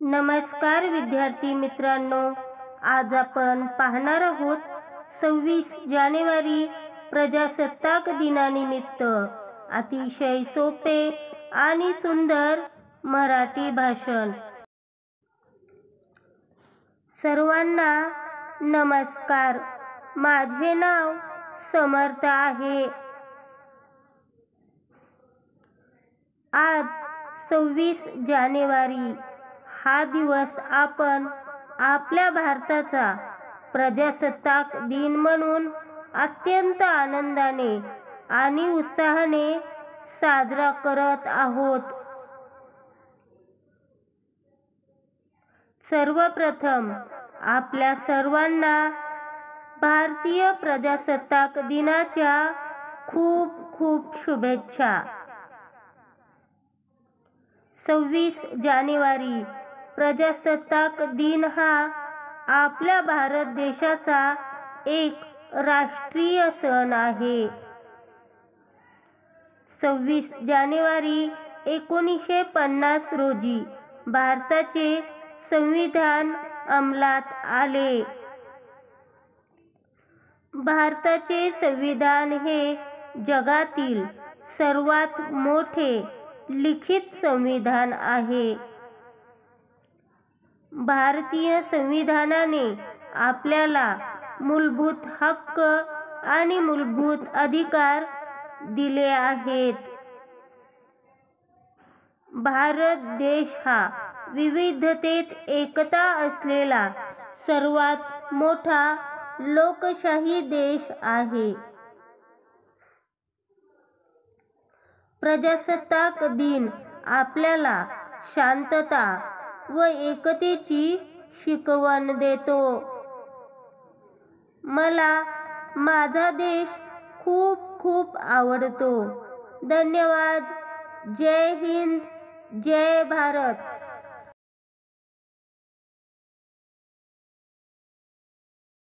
नमस्कार विद्यार्थी मित्रांनो, आज आपण पाहणार आहोत 26 जानेवारी प्रजासत्ताक दिनानिमित्त अतिशय सोपे आणि सुंदर मराठी भाषण। सर्वांना नमस्कार। माझे नाव समर्थ आहे। आज 26 जानेवारी हा दिवस आपण आपल्या भारताचा प्रजासत्ताक दिन म्हणून अत्यंत आनंदाने आणि उत्साहाने साजरा करत आहोत। सर्वप्रथम आपल्या सर्वांना भारतीय प्रजासत्ताक दिनाच्या खूप खूप शुभेच्छा। 26 जानेवारी प्रजासत्ताक दिन हा आपल्या भारत देशाचा एक राष्ट्रीय सण आहे। 26 जानेवारी 1950 रोजी भारताचे संविधान अंमलात आले। भारताचे संविधान हे जगातील सर्वात मोठे लिखित संविधान आहे। भारतीय संविधानाने आपल्याला मूलभूत हक्क आणि मूलभूत अधिकार दिले आहेत। भारत देश हा विविधतेत एकता असलेला सर्वात मोठा लोकशाही देश आहे। प्रजासत्ताक दिन आपल्याला शांतता व एकतेची शिकवण देतो। मला माझा देश खूप खूप आवडतो। धन्यवाद। जय हिंद, जय भारत।